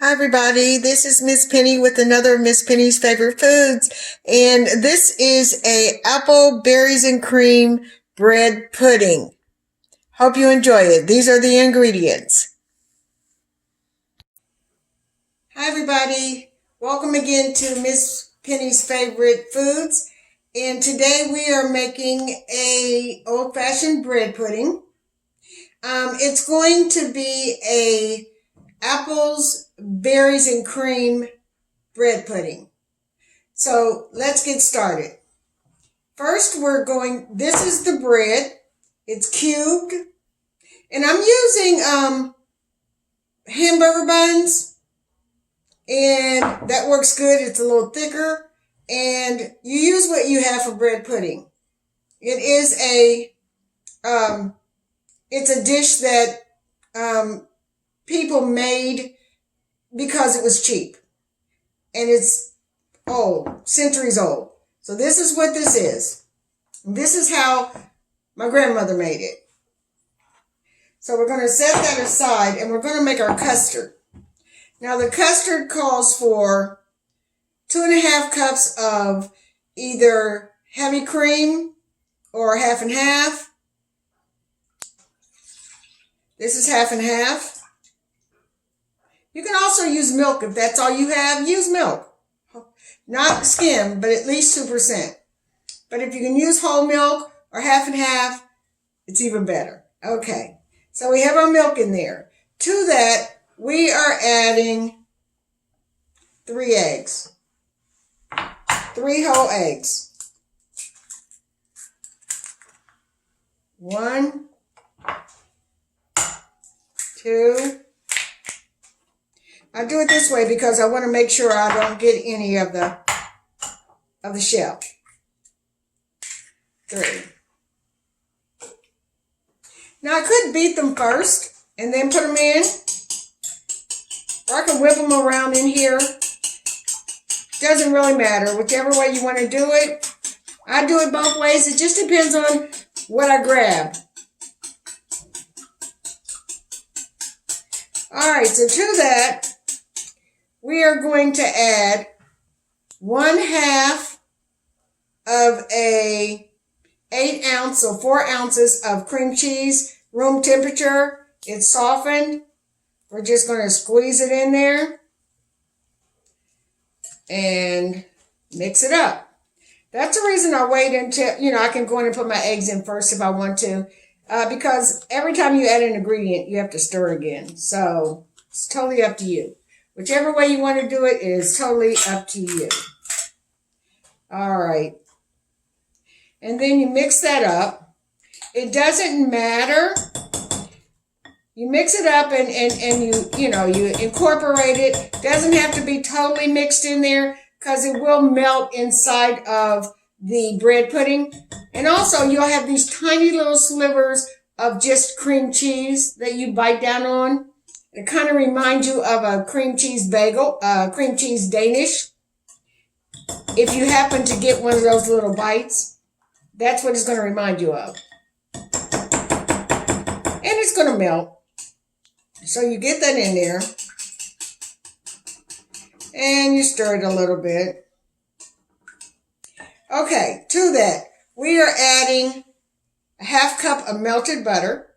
Hi everybody, this is Miss Penny with another Miss Penny's Favorite Foods, and this is a apple berries and cream bread pudding. Hope you enjoy it. These are the ingredients. Hi everybody, welcome again to Miss Penny's Favorite Foods, and today we are making a old-fashioned bread pudding. It's going to be a apples, berries, and cream bread pudding. So let's get started. First, this is the bread. It's cubed. And I'm using hamburger buns. And that works good. It's a little thicker. And you use what you have for bread pudding. It is it's a dish that people made because it was cheap. And it's old, centuries old. So this is what this is. This is how my grandmother made it. So we're going to set that aside and we're going to make our custard. Now the custard calls for 2.5 cups of either heavy cream or half and half. This is half and half. You can also use milk if that's all you have. Use milk. Not skim, but at least 2%. But if you can use whole milk or half and half, it's even better. Okay, so we have our milk in there. To that, we are adding 3 eggs. 3 whole eggs. 1, 2. I do it this way because I want to make sure I don't get any of the shell. 3. Now I could beat them first and then put them in. Or I can whip them around in here. Doesn't really matter. Whichever way you want to do it. I do it both ways. It just depends on what I grab. Alright, so to that, we are going to add 1/2 of a 8 ounce or 4 ounces of cream cheese, room temperature. It's softened. We're just going to squeeze it in there and mix it up. That's the reason I wait until, I can go in and put my eggs in first if I want to, because every time you add an ingredient, you have to stir again. So it's totally up to you. Whichever way you want to do it is totally up to you. All right. And then you mix that up. It doesn't matter. You mix it up and you incorporate it. Doesn't have to be totally mixed in there because it will melt inside of the bread pudding. And also you'll have these tiny little slivers of just cream cheese that you bite down on. It kind of reminds you of a cream cheese bagel, cream cheese Danish. If you happen to get one of those little bites, that's what it's going to remind you of. And it's going to melt. So you get that in there. And you stir it a little bit. Okay, to that, we are adding a 1/2 cup of melted butter.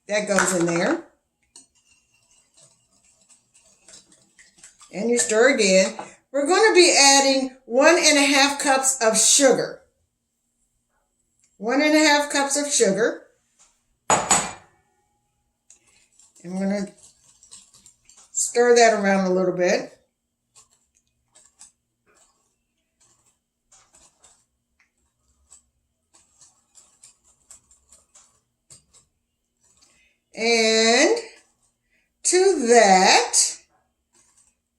That goes in there. And you stir again. We're going to be adding 1.5 cups of sugar. 1.5 cups of sugar. I'm going to stir that around a little bit. And to that,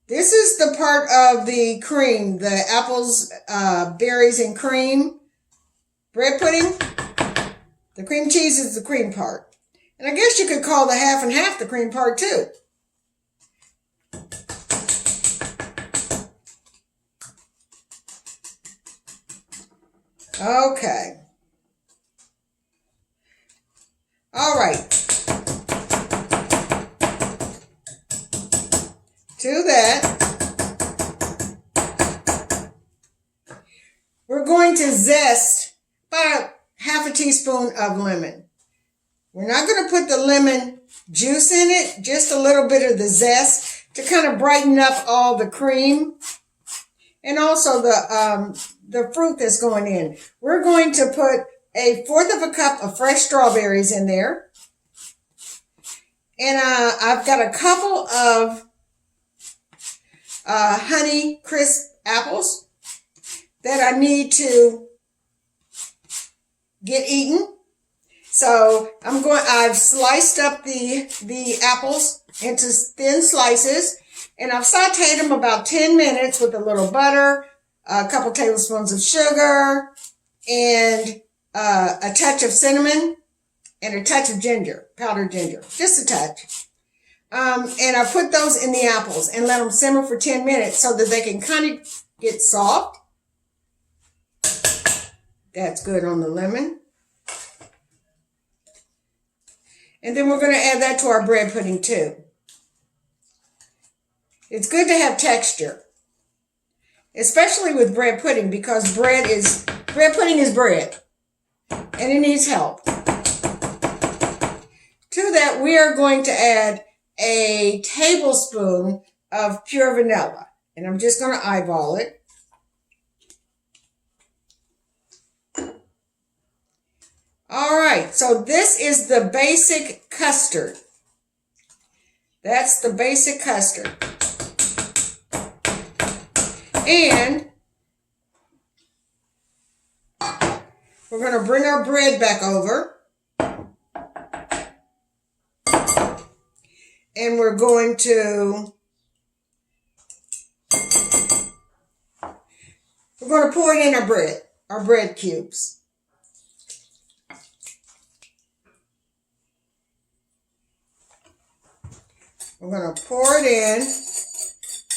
this is the part of the cream, the apples, berries, and cream bread pudding. The cream cheese is the cream part. And I guess you could call the half and half the cream part too. Okay. All right. zest, about half a teaspoon of lemon. We're not going to put the lemon juice in it, just a little bit of the zest to kind of brighten up all the cream and also the fruit that's going in. We're going to put 1/4 of a cup of fresh strawberries in there. And I've got a couple of Honey Crisp apples that I need to get eaten. So I've sliced up the apples into thin slices, and I've sauteed them about 10 minutes with a little butter, a couple tablespoons of sugar, and a touch of cinnamon, and a touch of ginger, powdered ginger, just a touch. And I put those in the apples and let them simmer for 10 minutes so that they can kind of get soft. That's good on the lemon. And then we're going to add that to our bread pudding too. It's good to have texture, especially with bread pudding, because bread pudding is bread and it needs help. To that, we are going to add a tablespoon of pure vanilla, and I'm just going to eyeball it. All right, so this is the basic custard. That's the basic custard. And we're going to bring our bread back over. And we're going to pour it in our bread cubes. We're going to pour it in,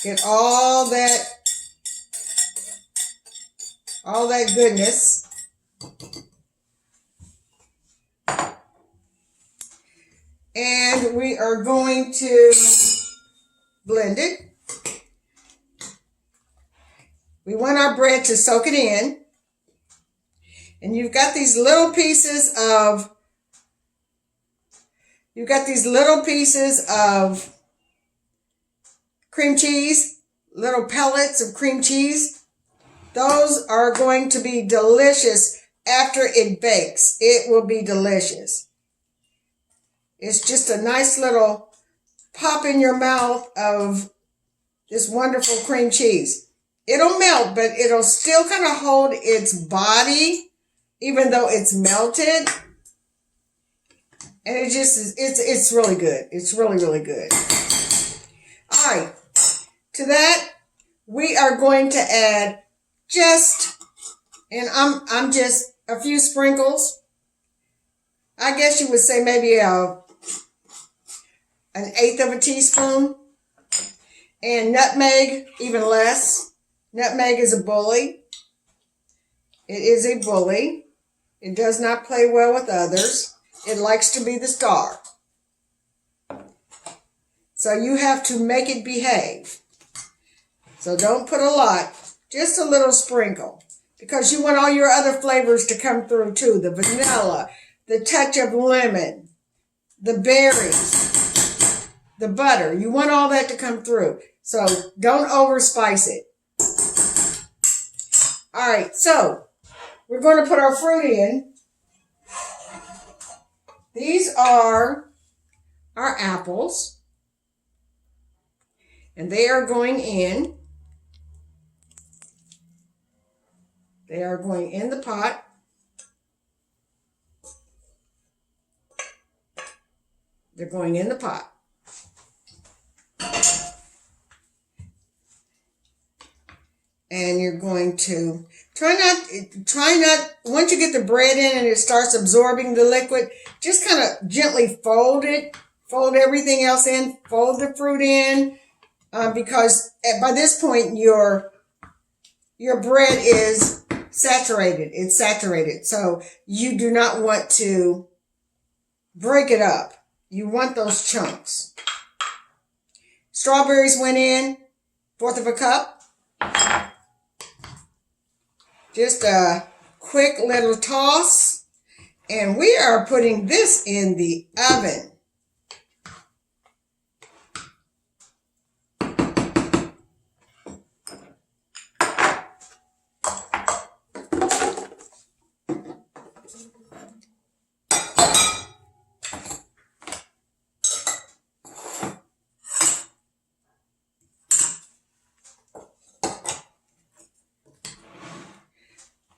get all that goodness. And we are going to blend it. We want our bread to soak it in. And you've got these little pieces of cream cheese, little pellets of cream cheese. Those are going to be delicious after it bakes. It will be delicious. It's just a nice little pop in your mouth of this wonderful cream cheese. It'll melt, but it'll still kind of hold its body, even though it's melted. And it's really good. It's really, really good. All right. To that, we are going to add I'm just a few sprinkles. I guess you would say maybe an 1/8 of a teaspoon. And nutmeg, even less. Nutmeg is a bully. It is a bully. It does not play well with others. It likes to be the star. So you have to make it behave. So don't put a lot, just a little sprinkle, because you want all your other flavors to come through too. The vanilla, the touch of lemon, the berries, the butter. You want all that to come through. So don't overspice it. All right, so we're going to put our fruit in. These are our apples, and they are going in. They are going in the pot. They're going in the pot. And you're going to try not, once you get the bread in and it starts absorbing the liquid, just kind of gently fold it, fold everything else in, fold the fruit in, because by this point your bread is saturated. It's saturated. So you do not want to break it up. You want those chunks. Strawberries went in, 1/4 of a cup. Just 1/4 quick little toss, and we are putting this in the oven.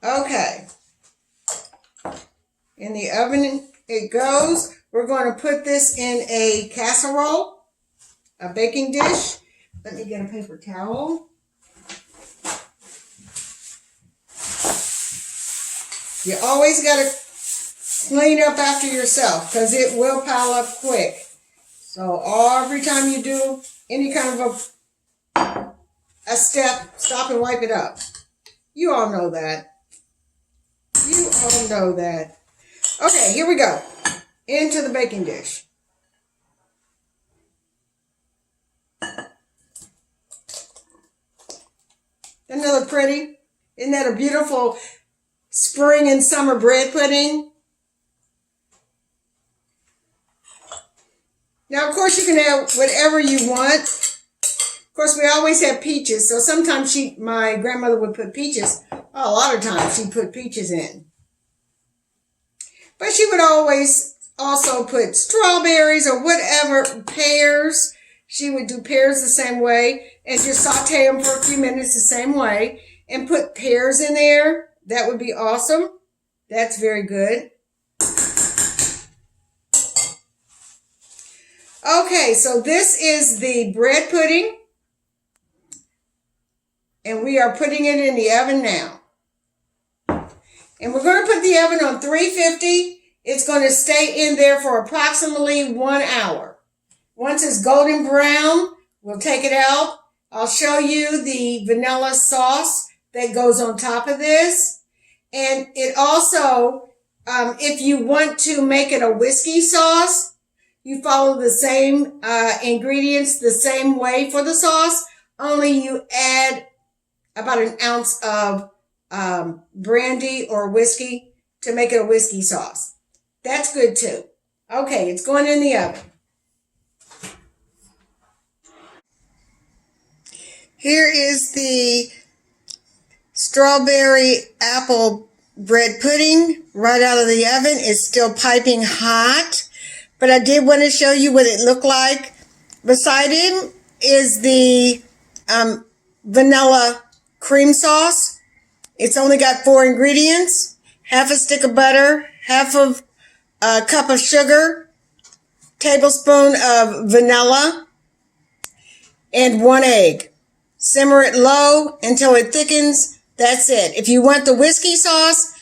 Okay, in the oven it goes. We're going to put this in a casserole, a baking dish. Let me get a paper towel. You always got to clean up after yourself because it will pile up quick. So every time you do any kind of a step, stop and wipe it up. You all know that. You all know that. Okay, here we go. Into the baking dish. Doesn't that look pretty? Isn't that a beautiful spring and summer bread pudding? Now, of course, you can add whatever you want. Of course, we always have peaches. So sometimes my grandmother would put peaches. A lot of times she'd put peaches in. But she would always also put strawberries or whatever, pears. She would do pears the same way and just saute them for a few minutes the same way and put pears in there. That would be awesome. That's very good. Okay, so this is the bread pudding. And we are putting it in the oven now. And we're going to put the oven on 350. It's going to stay in there for approximately 1 hour. Once it's golden brown, we'll take it out. I'll show you the vanilla sauce that goes on top of this. And it also, if you want to make it a whiskey sauce, you follow the same ingredients the same way for the sauce, only you add about an ounce of brandy or whiskey to make it a whiskey sauce. That's good too. Okay, it's going in the oven. Here is the strawberry apple bread pudding right out of the oven. It's still piping hot, but I did want to show you what it looked like. Beside it is the vanilla cream sauce. It's only got 4 ingredients: half a stick of butter, half of a cup of sugar, tablespoon of vanilla, and 1 egg. Simmer it low until it thickens. That's it. If you want the whiskey sauce,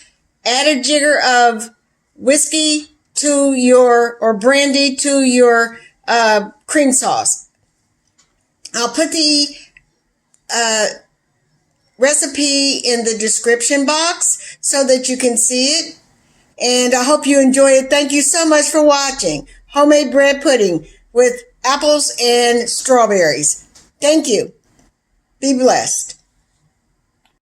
add a jigger of whiskey to your, or brandy to your cream sauce. I'll put the recipe in the description box so that you can see it. And I hope you enjoy it. Thank you so much for watching. Homemade bread pudding with apples and strawberries. Thank you. Be blessed.